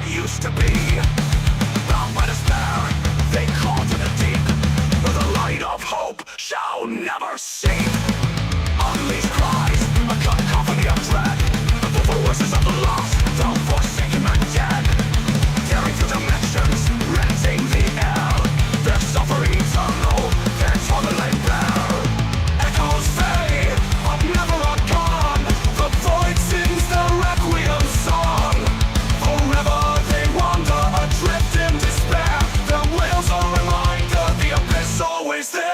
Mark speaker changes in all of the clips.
Speaker 1: what used to be. Bound by despair, they call to the deep, where the light of hope shall never see. Unleash cries, a cacophony of dread, the voices of the lost, the forsaken and dead, tearing through dimensions, rending the air. Their suffering eternal, their torment laid bare. Echoes fade, of never a gone. The void sings their requiem song. Forever they wander, adrift in despair. Their wails are a reminder, the abyss always there.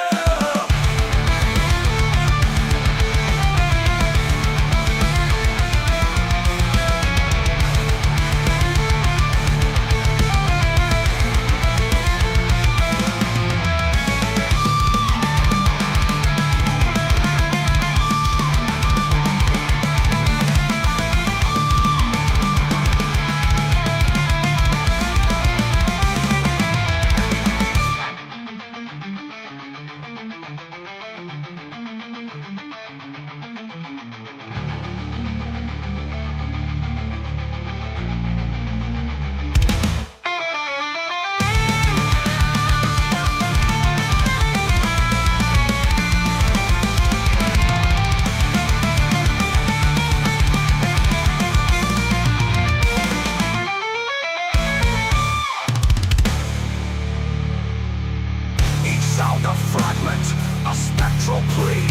Speaker 1: A spectral plea,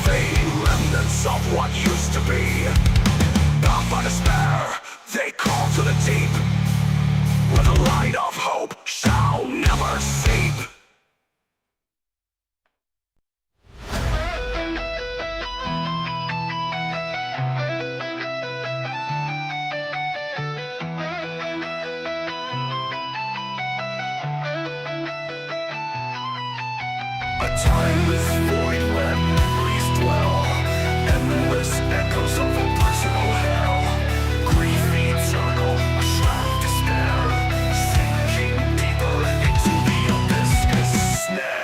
Speaker 1: fading remnants of what used to be. Bound by despair, they call to the deep, where the light of hope shall never seep. A timeless void where memories dwell, endless echoes of a personal hell. Grief eternal, a shroud of despair, sinking deeper into the abyss' snare.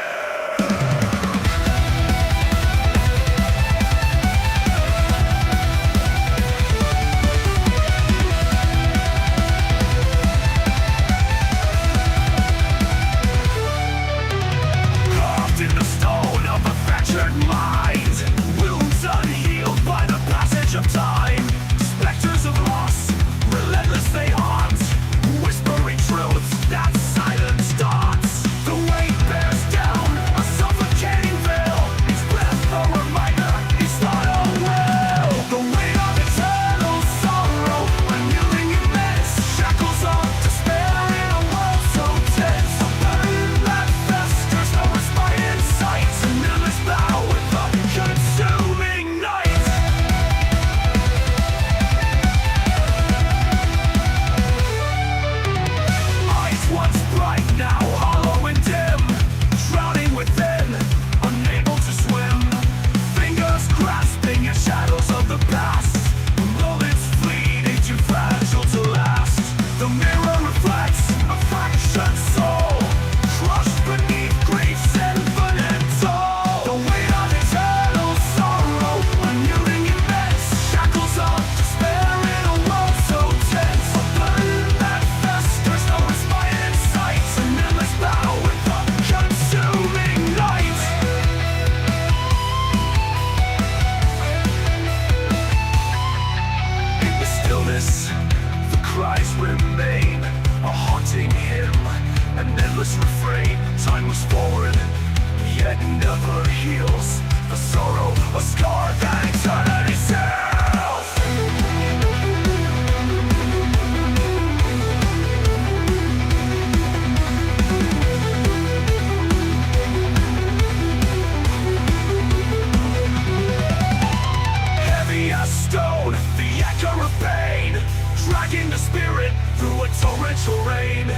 Speaker 1: In the stone of a fractured mind, wounds unhealed by the passage of time. Specters of loss, relentless they haunt, whispering truths that silence daunts. The weight bears down, a suffocating veil. Each breath a reminder, each thought a will. The weight of eternal sorrow, unyielding immense, shackles of despair in a world so tense. A burden that festers, no respite in sight, an endless battle with the consuming night. Eyes once bright, now hollow and dim, drowning within, unable to swim. Fingers grasping at shadows of the past, moments fleeting, too fragile to last. The mirror reflects a fractured soul, crushed beneath grief's infinite toll. The weight of eternal sorrow, unyielding immense, shackles of despair in a world so tense. A burden that festers, no respite in sight, an endless battle with the consuming night. In the stillness, the cries remain, a haunting hymn, an endless refrain. Time moves forward, yet never heals. The sorrow, a scar that eternity seals. Heavy as stone, the echo of pain, dragging the spirit through a torrential rain.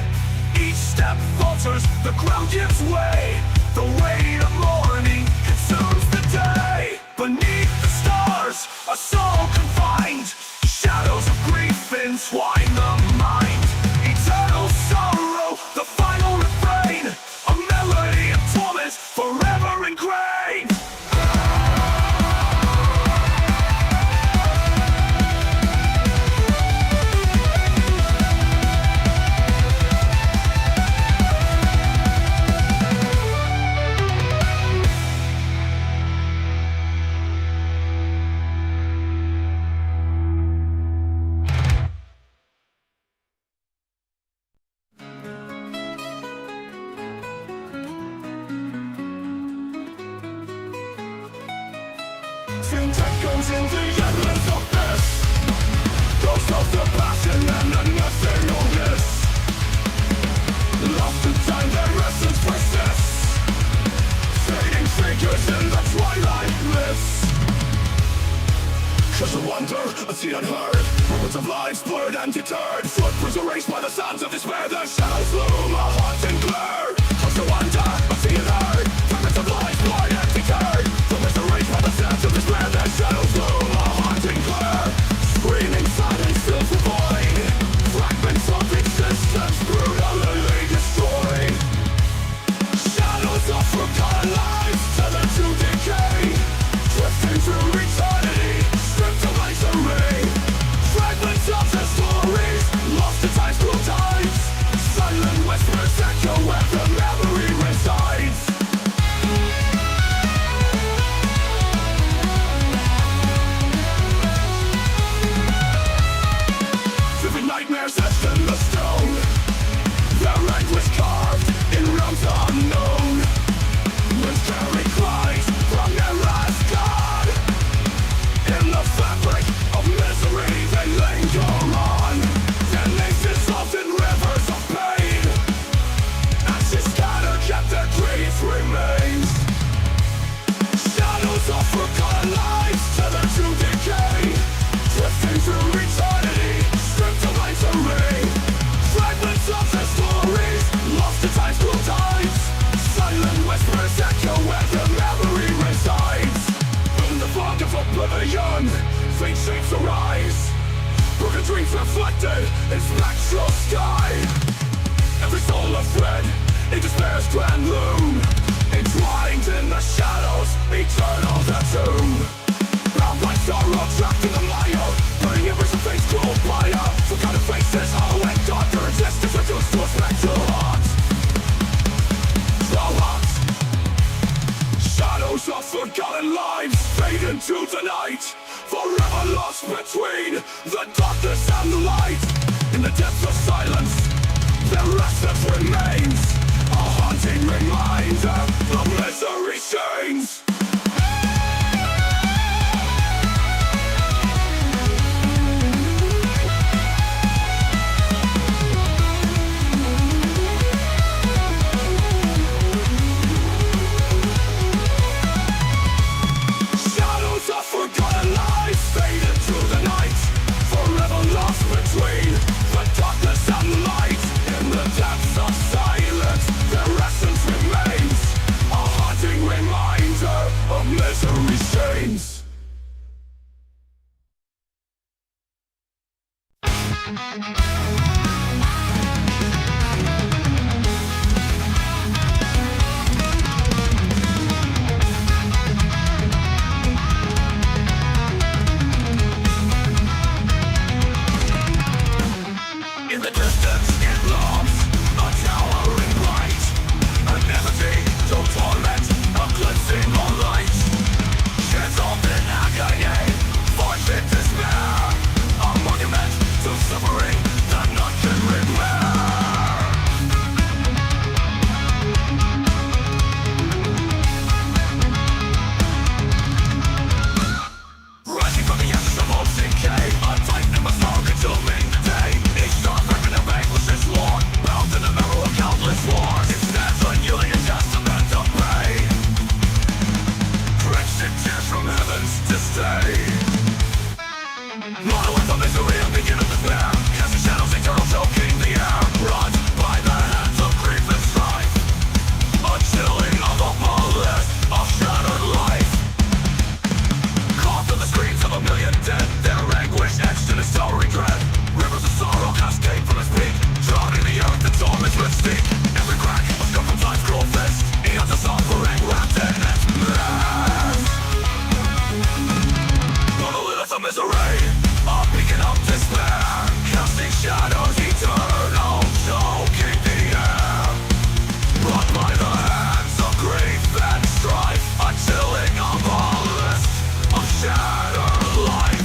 Speaker 1: Each step falters, the ground gives way. The weight of mourning consumes the day. Beneath the stars, a soul confined, shadows of grief entwine the mind. Eternal sorrow, the final refrain, a melody of torment forever ingrained. intent goes in the endless abyss. Ghost of the passion and the nothingness. Lost in time, their essence persists. Fading figures in the twilight bliss. Cause the wonder of the unheard. Moments of lives blurred and deterred. Footprints erased by the sounds of despair. The shadows loom, a haunting glare. Cause the wonder of the unheard. Fragments of lives blurred and deterred. Footprints erased by the sounds of despair. The shadows loom, a haunting glare. Screaming silence fills the void. Fragments of existence brutally destroyed. Shadows of forgotten lives tethered to decay. Drifting through eternity, stripped of misery. Fragments of their stories, lost to time's cruel tides. Silent whispers echo where the memory resides. Vivid nightmares etched in the stone. Their anguish carved in realms unknown. Winds carry cries from their last god. In the fabric of misery they linger on. Their names dissolved in rivers of pain. Ashes scattered yet their grief remains. Shadows of forgotten lives tethered to decay. Drifting through eternity, stripped of misery. Fragments of their stories, lost to time's cruel tides. Silent whispers echo where the memory resides. In the fog of oblivion, faint shapes arise. Broken dreams reflected in spectral sky. Every soul a thread in despair's grand loom. Entwined in the shadows, eternal the tomb. Bound by sorrow, trapped in the mire. Burning embers of fate's cruel fire. Forgotten faces, hollow and darker existence reduced to a spectral heart. So hot. Shadows of forgotten lives fade into the night. Forever lost between the darkness and the light. In the depths of silence, their essence remains. A haunting reminder of misery chains. Shadows of forgotten lives fade into the night. Forever lost between the darkness and the light. In the depths of silence, their essence remains. A haunting reminder of misery chains. In the distance it looms, a towering light. An entity to torment, eclipsing all light. Chiseled in agony, voice in despair. A monument to suffering that none can repair. Rising from the ashes of old decay, a titan and consuming day. Each star fragment of anguish is worn, bound in the marrow of countless wars. It stands unyielding a testament of pain, drenched in tears from heaven's disdain. Monolith of misery, a beacon of despair. Casting shadows eternal, choking the air. Brought by the hands of grief and strife. A chilling of the pulse of shattered life. Caught in the screams of a million dead. Their anguish etched in a towering dread. Rivers of sorrow cascade from its peak, drowning the earth in torment with steep. Every crack was cut from time's cruel fist. Eons of suffering wrapped in its mist. Monolith of misery, a beacon of despair. Casting shadows eternal, choking the air. Brought by the hands of grief and strife. A chilling of a list of shattered life.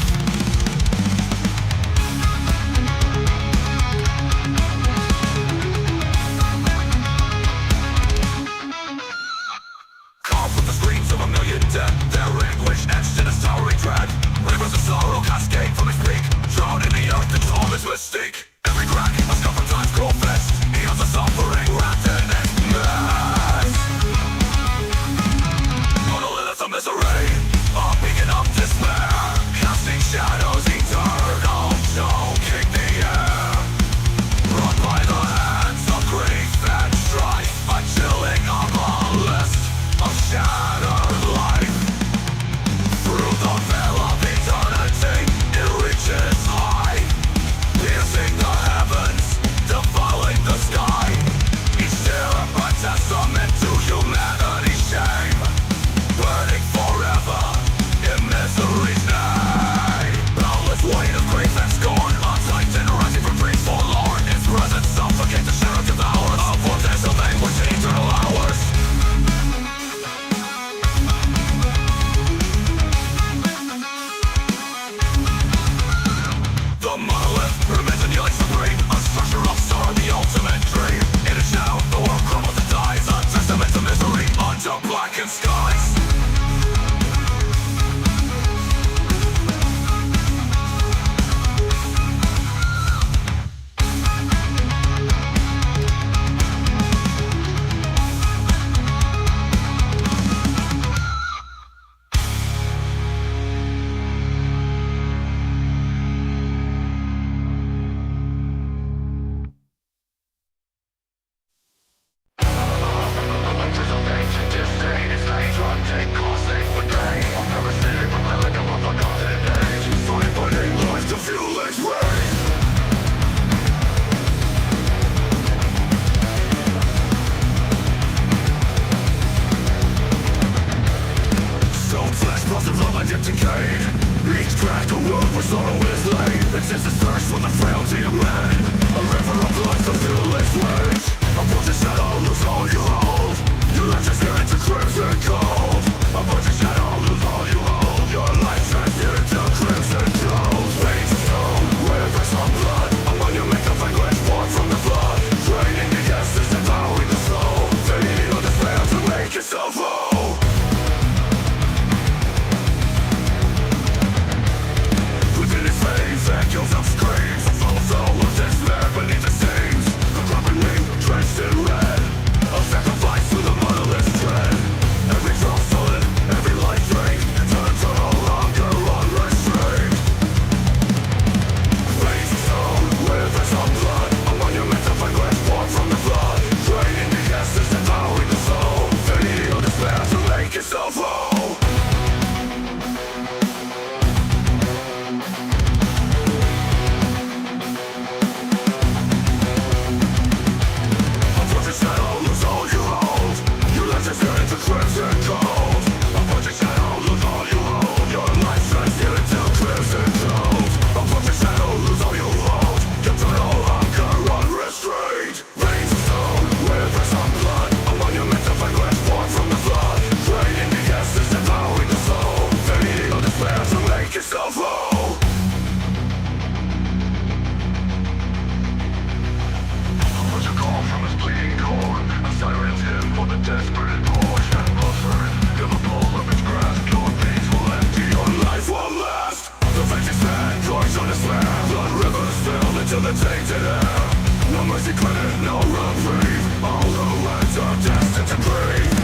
Speaker 1: clear, no reprieve. All the words are destined to grieve.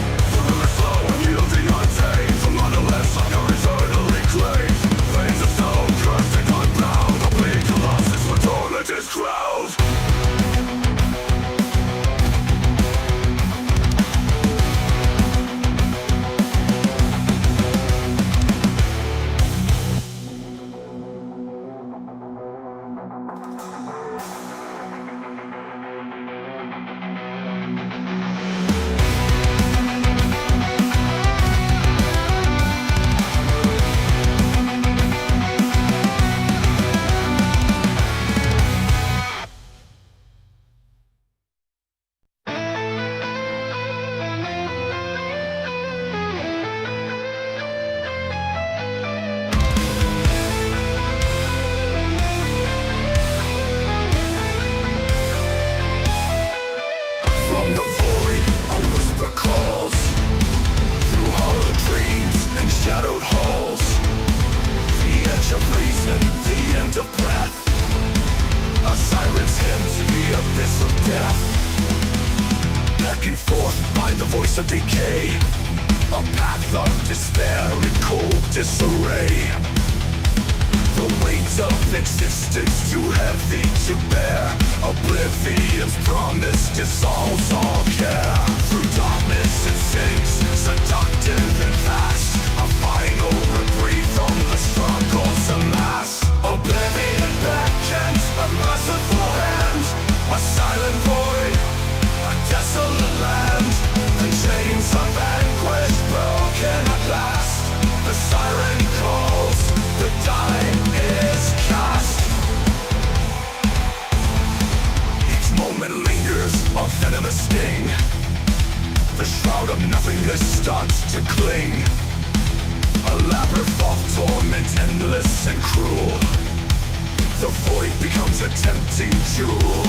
Speaker 1: The slow and yielding untamed, the monoliths are eternally claimed. Veins of stone, cursed and unbound, the bleak colossus with torment is crowned. From the void, a whisper calls through hollow dreams and shadowed halls. The edge of reason, the end of breath. A siren's hymn to the abyss of death. Beckoned forth by the voice of decay. A path of despair in cold disarray. The weight of existence too heavy to bear. Oblivion's promise dissolves all care. Through darkness it sinks, seductive and fast. A final reprieve from the struggles amass. Oblivion beckons, a merciful hand. A silent void, a desolate land. The chains are vanquished, broken at last. The siren calls, the die is cast. Each moment lingers, a venomous sting. The shroud of nothingness starts to cling. A labyrinth of torment, endless and cruel. The void becomes a tempting jewel.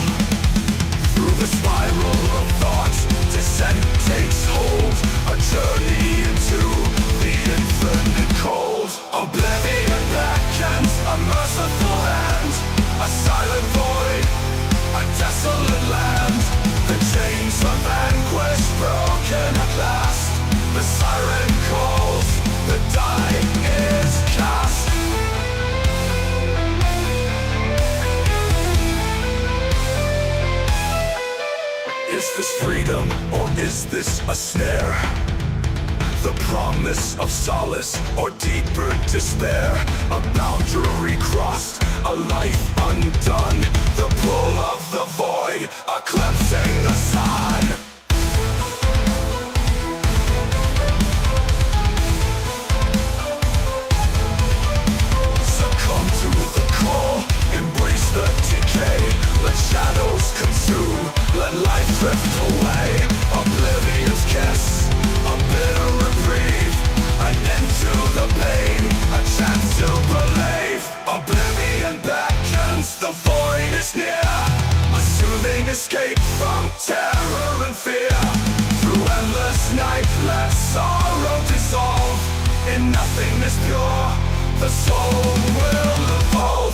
Speaker 1: Through the spiral of thought, descent takes hold. A journey into the infinite cold. Oblivion beckons, a merciful hand. A silent void, a desolate land. The chains are vanquished, broken at last. The siren calls, the die is cast. Is this freedom, or is this a snare? The promise of solace, or deeper despair? A boundary crossed, a life undone. The pull of the void, eclipsing the sun. Succumb to the call, embrace the decay. Let shadows consume, let life drift away. Oblivion's kiss, a bitter reprieve. An end to the pain, a chance to believe. Oblivion beckons, the void is near. A soothing escape from terror and fear. Through endless night, let sorrow dissolve. In nothingness pure, the soul will evolve.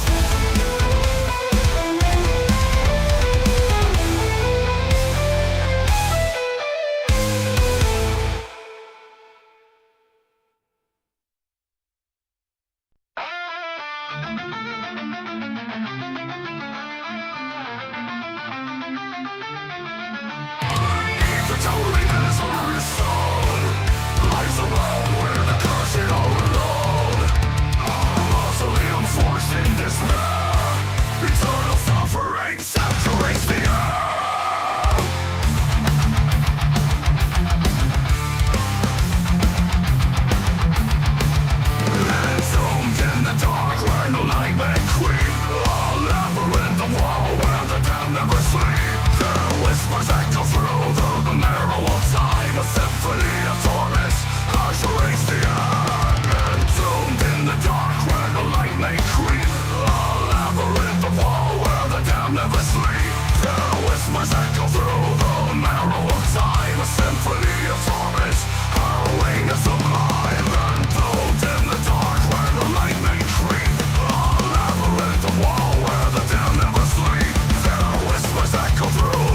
Speaker 1: Echo through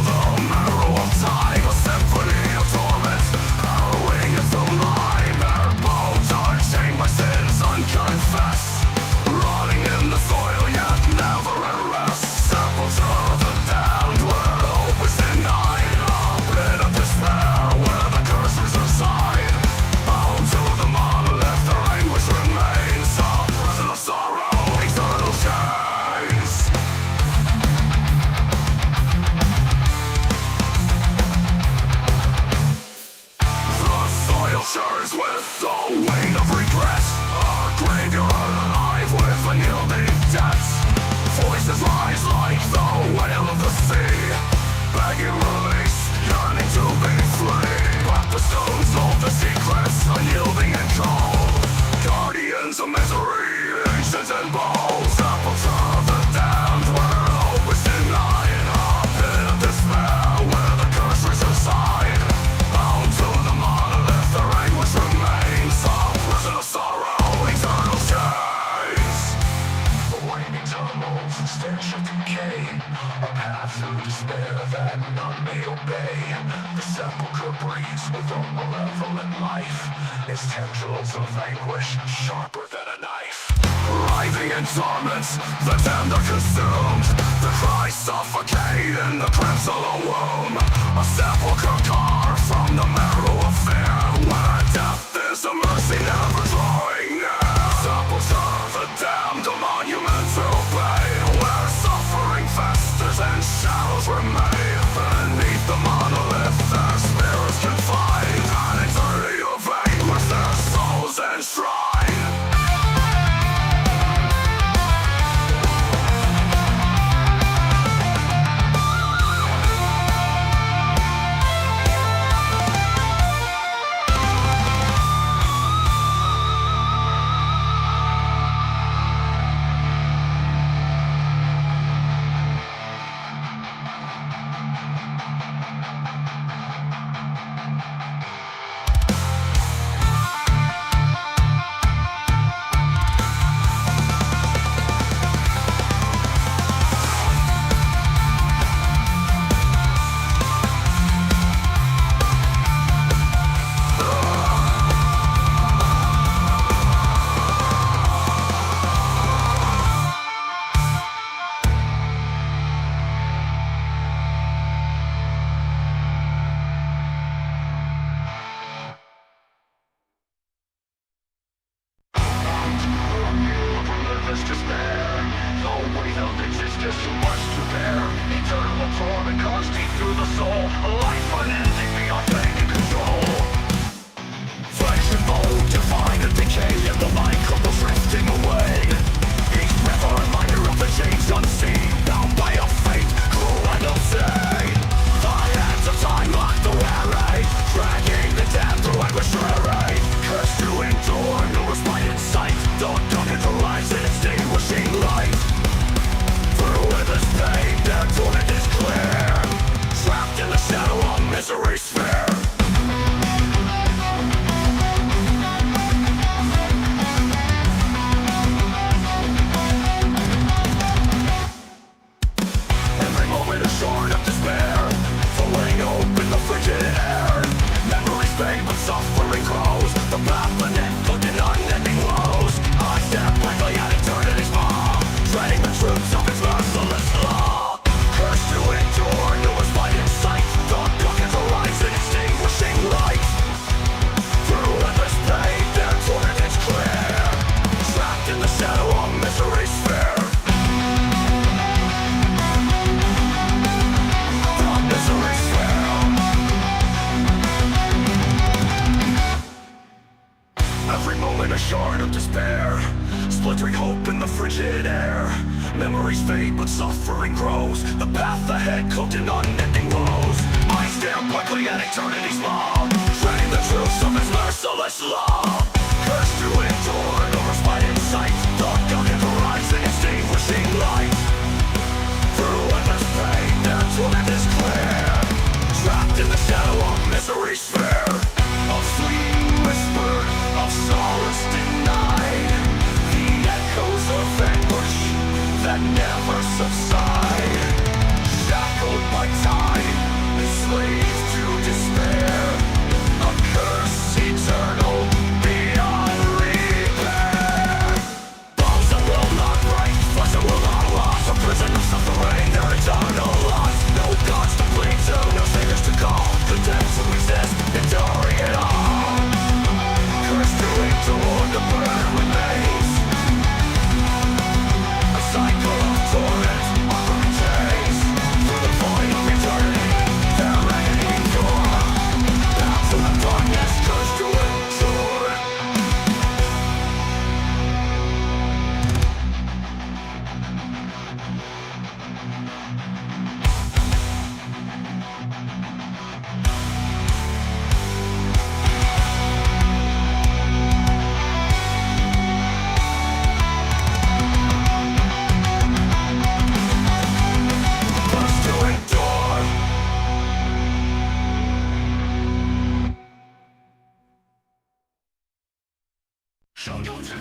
Speaker 1: bones and bones. Sepulcher of the damned, where hope is denied. A pit of despair, where the curse reside. Bound to the monolith, their anguish remains. Some prison of sorrow, eternal chains. The waning tunnels, stench of decay. A path through despair that none may obey. The sepulcher breathes with a malevolent life. Its tendrils of anguish, sharper than a knife. Writhing in torments, the damned are consumed. The cries suffocate in the crimson womb. A sepulcher carved from the marrow of fear, where death is a mercy never drawing near. Sepulcher of the damned, a monument to pain, where suffering festers and shadows remain. Beneath the monolith, their spirits can find an eternity of anguish, their souls enshrine.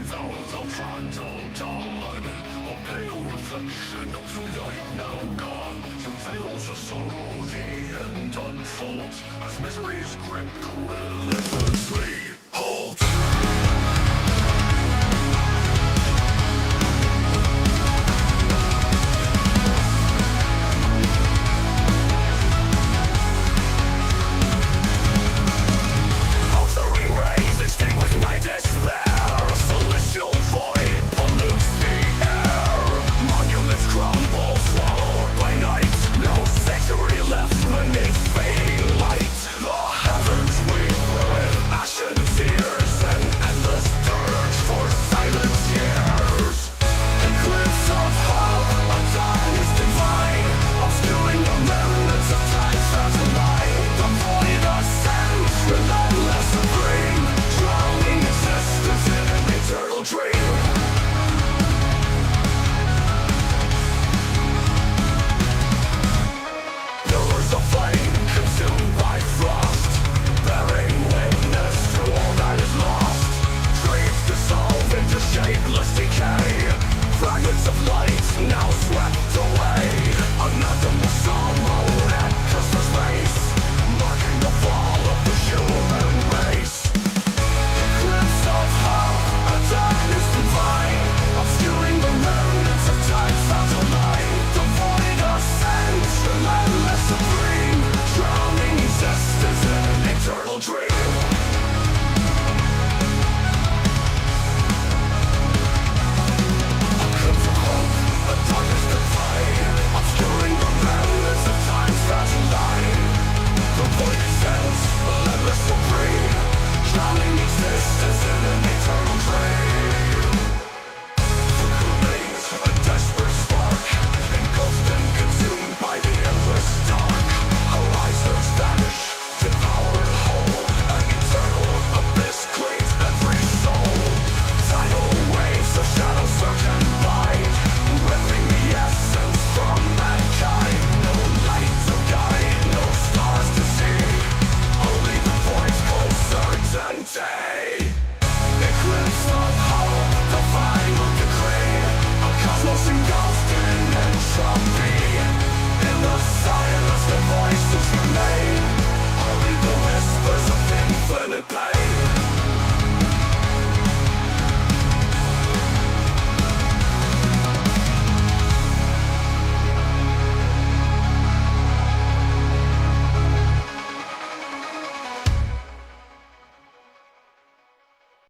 Speaker 1: without the phantom dawn, a pale reflection of the light now gone, veils the sorrow the end unfolds, as misery's grip relentlessly.